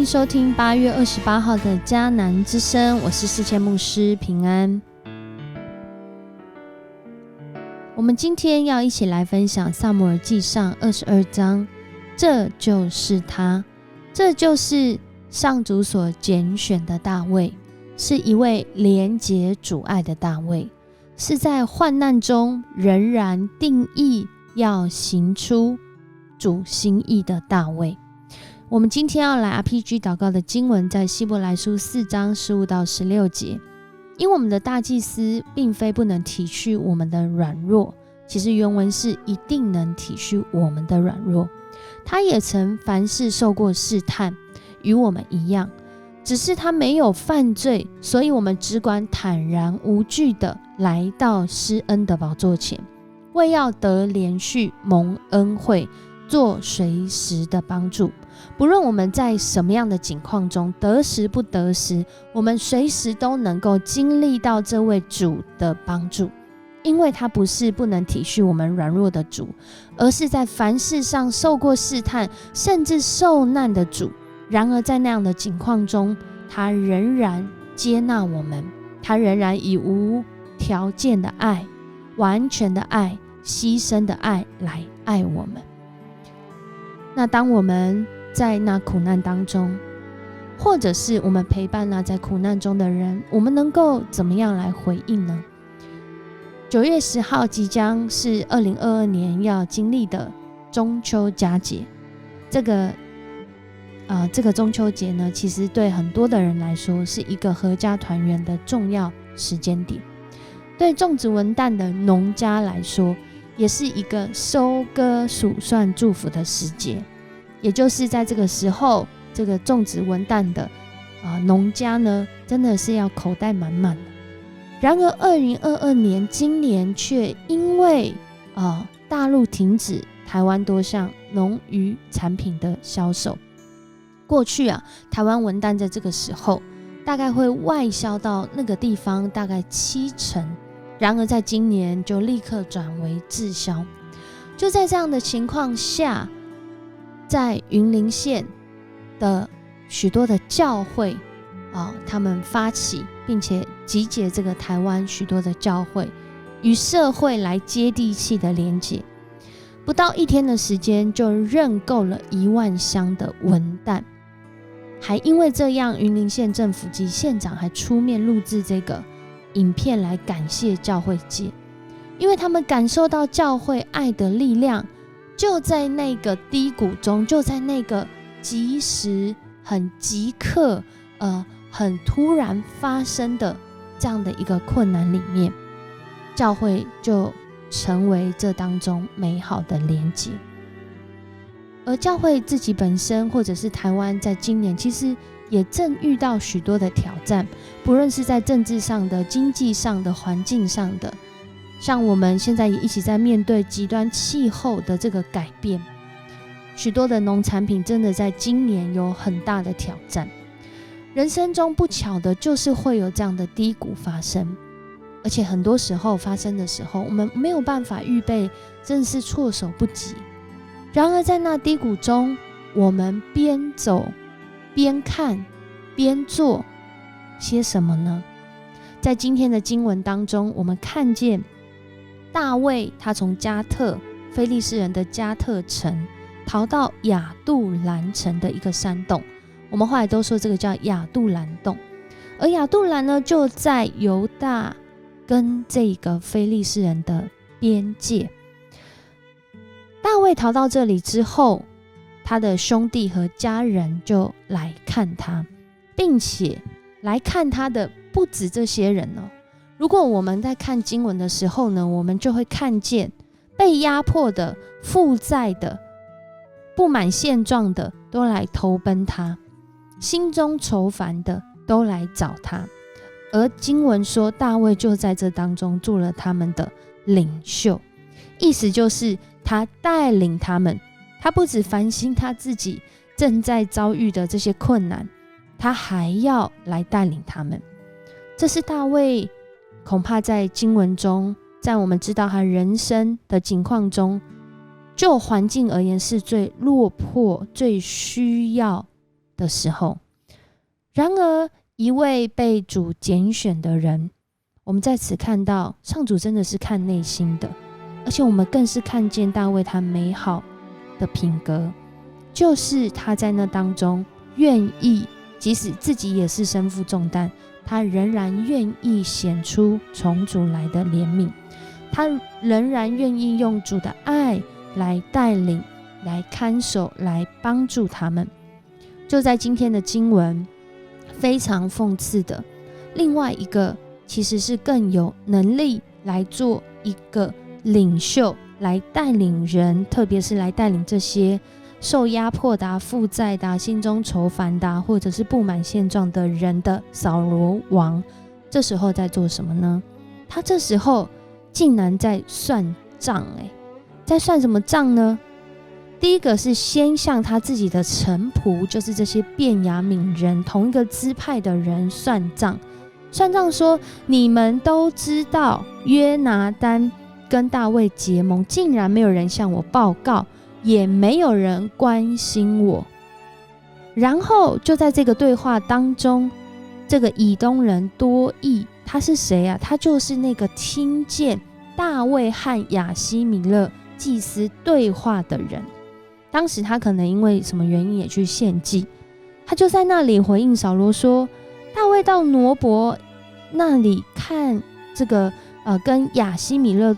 迎收听8月28号的迦南之声，我是世谦牧师平安。我们今天要一起来分享撒母耳记上22章，这就是他，这就是上主所拣选的大卫，是一位连结主爱的大卫，是在患难中仍然定义要行出主心意的大卫。我们今天要来 RPG 祷告的经文在希伯来书4章15到16节。因为我们的大祭司并非不能体恤我们的软弱，其实原文是一定能体恤我们的软弱。他也曾凡事受过试探，与我们一样，只是他没有犯罪，所以我们只管坦然无惧的来到施恩的宝座前，为要得连续蒙恩惠，做随时的帮助。不论我们在什么样的境况中，得时不得时，我们随时都能够经历到这位主的帮助。因为他不是不能体恤我们软弱的主，而是在凡事上受过试探，甚至受难的主。然而在那样的境况中，他仍然接纳我们，他仍然以无条件的爱、完全的爱、牺牲的爱来爱我们。那当我们在那苦难当中，或者是我们陪伴那在苦难中的人，我们能够怎么样来回应呢？9月10号即将是2022年要经历的中秋佳节。这个中秋节呢，其实对很多的人来说是一个合家团圆的重要时间点。对种植文旦的农家来说，也是一个收割数算祝福的时节。也就是在这个时候，这个种植文旦的农家呢，真的是要口袋满满的。然而2022年今年却因为大陆停止台湾多项农渔产品的销售。过去台湾文旦在这个时候大概会外销到那个地方大概70%，然而在今年就立刻转为滞销。就在这样的情况下，在云林县的许多的教会他们发起并且集结这个台湾许多的教会与社会来接地气的连结，不到1天的时间就认购了1万箱的文旦。还因为这样，云林县政府及县长还出面录制这个影片来感谢教会界，因为他们感受到教会爱的力量，就在那个低谷中，就在那个即时很即刻很突然发生的这样的一个困难里面，教会就成为这当中美好的连结。而教会自己本身，或者是台湾在今年其实也正遇到许多的挑战，不论是在政治上的、经济上的、环境上的，像我们现在也一起在面对极端气候的这个改变，许多的农产品真的在今年有很大的挑战。人生中不巧的就是会有这样的低谷发生，而且很多时候发生的时候，我们没有办法预备，真的是措手不及。然而在那低谷中，我们边走边看边做些什么呢？在今天的经文当中，我们看见大卫他从加特非利士人的加特城逃到亚杜兰城的一个山洞，我们后来都说这个叫亚杜兰洞。而亚杜兰呢，就在犹大跟这个非利士人的边界。大卫逃到这里之后，他的兄弟和家人就来看他，并且来看他的不止这些人如果我们在看经文的时候呢，我们就会看见被压迫的、负债的、不满现状的都来投奔他，心中愁烦的都来找他。而经文说，大卫就在这当中做了他们的领袖，意思就是他带领他们，他不只反省他自己正在遭遇的这些困难，他还要来带领他们。这是大卫恐怕在经文中，在我们知道他人生的境况中，就环境而言是最落魄、最需要的时候。然而一位被主拣选的人，我们在此看到上主真的是看内心的，而且我们更是看见大卫他美好的品格，就是他在那当中愿意，即使自己也是身负重担，他仍然愿意显出从主来的怜悯，他仍然愿意用主的爱来带领，来看守，来帮助他们。就在今天的经文非常讽刺的，另外一个其实是更有能力来做一个领袖，来带领人，特别是来带领这些受压迫的、负债的、心中愁烦的，或者是不满现状的人的扫罗王，这时候在做什么呢？他这时候竟然在算账，在算什么账呢？第一个是先向他自己的臣仆，就是这些便雅悯人，同一个支派的人算账。算账说，你们都知道约拿单跟大卫结盟，竟然没有人向我报告，也没有人关心我。然后就在这个对话当中，这个以东人多益，他是谁啊？他就是那个听见大卫和亚希米勒祭司对话的人。当时他可能因为什么原因也去献祭，他就在那里回应扫罗说，大卫到挪伯那里看这个跟亚希米勒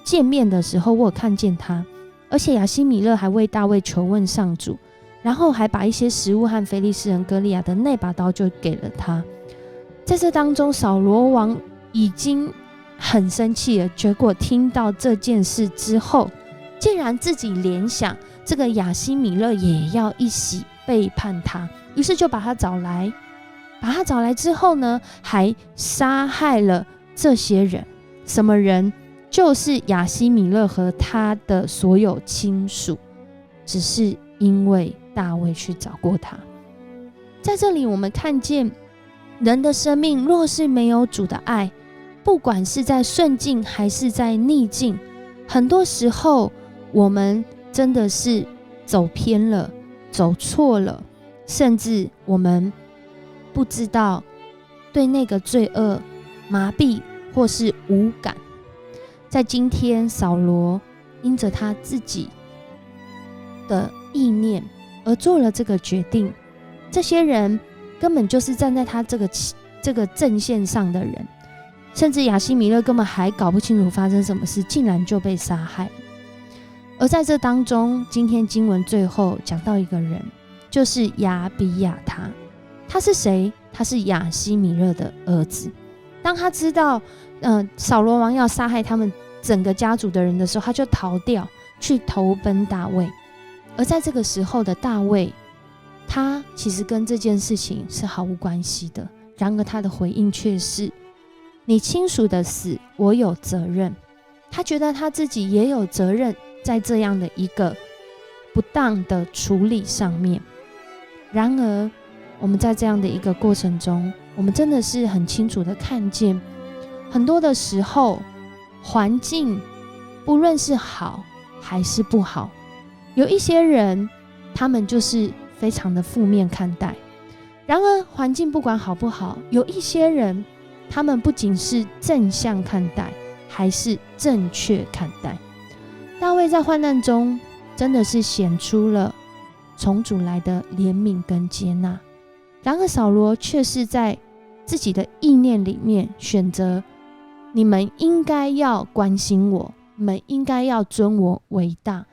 见面的时候，我有看见他，而且亚希米勒还为大卫求问上主，然后还把一些食物和非利士人歌利亚的那把刀就给了他。在这当中，扫罗王已经很生气了，结果听到这件事之后，竟然自己联想这个亚希米勒也要一起背叛他，于是就把他找来。把他找来之后呢，还杀害了这些人。什么人？就是亚希米勒和他的所有亲属，只是因为大卫去找过他。在这里我们看见人的生命若是没有主的爱，不管是在顺境还是在逆境，很多时候我们真的是走偏了，走错了，甚至我们不知道对那个罪恶麻痹或是无感。在今天，扫罗因着他自己的意念而做了这个决定，这些人根本就是站在他这个阵线上的人，甚至亚希米勒根本还搞不清楚发生什么事，竟然就被杀害。而在这当中，今天经文最后讲到一个人，就是亚比亚他。他是谁？他是亚希米勒的儿子。当他知道扫罗王要杀害他们整个家族的人的时候，他就逃掉去投奔大卫。而在这个时候的大卫，他其实跟这件事情是毫无关系的，然而他的回应却是，你亲属的死我有责任。他觉得他自己也有责任在这样的一个不当的处理上面。然而我们在这样的一个过程中，我们真的是很清楚的看见，很多的时候环境不论是好还是不好，有一些人他们就是非常的负面看待。然而环境不管好不好，有一些人他们不仅是正向看待，还是正确看待。大卫在患难中真的是显出了从主来的怜悯跟接纳，然而扫罗却是在自己的意念里面选择，你们应该要关心我，你们应该要尊我为大，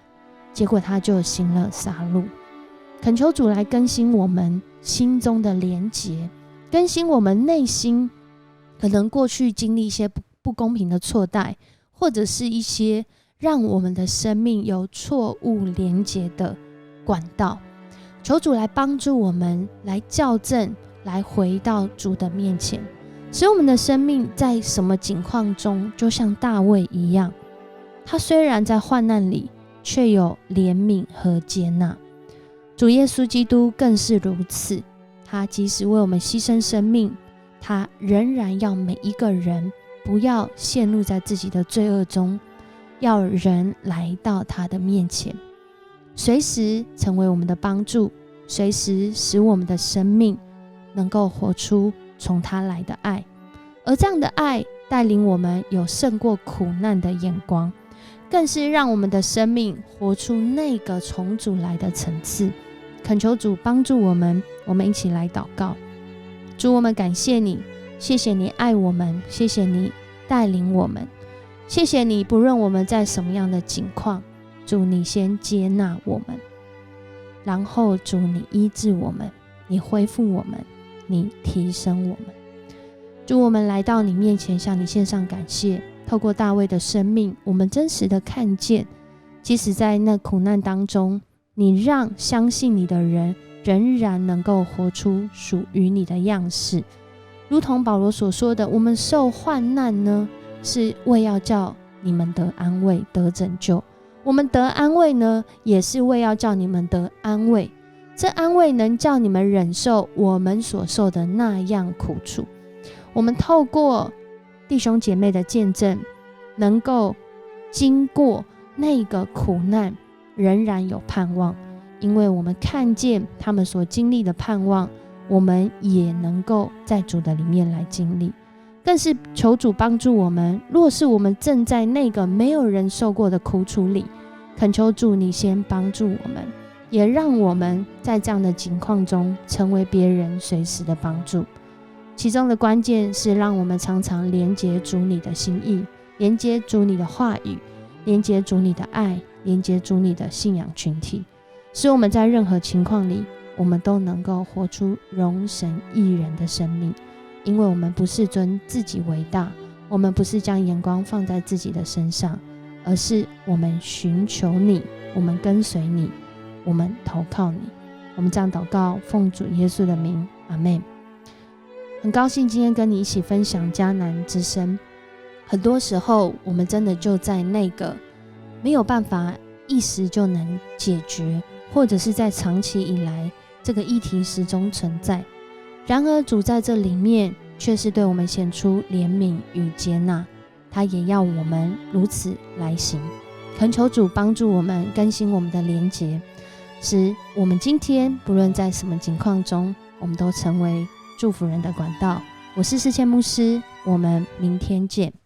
结果他就行了杀戮。恳求主来更新我们心中的连结，更新我们内心可能过去经历一些不公平的错待，或者是一些让我们的生命有错误连结的管道。求主来帮助我们，来校正，来回到主的面前，使我们的生命在什么境况中就像大卫一样，他虽然在患难里，却有怜悯和接纳。主耶稣基督更是如此，他即使为我们牺牲生命，他仍然要每一个人不要陷入在自己的罪恶中，要人来到他的面前，随时成为我们的帮助，随时使我们的生命能够活出从他来的爱，而这样的爱带领我们有胜过苦难的眼光，更是让我们的生命活出那个从主来的层次。恳求主帮助我们，我们一起来祷告。主，我们感谢你，谢谢你爱我们，谢谢你带领我们，谢谢你不论我们在什么样的境况，主你先接纳我们，然后主你医治我们，你恢复我们，你提升我们。主，我们来到你面前，向你献上感谢。透过大卫的生命，我们真实的看见，即使在那苦难当中，你让相信你的人仍然能够活出属于你的样式。如同保罗所说的，我们受患难呢，是为要叫你们得安慰，得拯救。我们得安慰呢，也是为要叫你们得安慰。这安慰能叫你们忍受我们所受的那样苦楚。我们透过弟兄姐妹的见证，能够经过那个苦难，仍然有盼望，因为我们看见他们所经历的盼望，我们也能够在主的里面来经历。更是求主帮助我们，若是我们正在那个没有人受过的苦楚里，恳求主你先帮助我们，也让我们在这样的情况中成为别人随时的帮助。其中的关键是让我们常常连接主你的心意，连接主你的话语，连接主你的爱，连接主你的信仰群体，使我们在任何情况里，我们都能够活出荣神益人的生命。因为我们不是尊自己为大，我们不是将眼光放在自己的身上，而是我们寻求你，我们跟随你，我们投靠你。我们这样祷告，奉主耶稣的名，阿们。很高兴今天跟你一起分享迦南之声。很多时候我们真的就在那个没有办法一时就能解决，或者是在长期以来这个议题始终存在，然而主在这里面却是对我们显出怜悯与接纳，他也要我们如此来行。恳求主帮助我们更新我们的连结，使我们今天不论在什么情况中，我们都成为祝福人的管道。我是世谦牧师，我们明天见。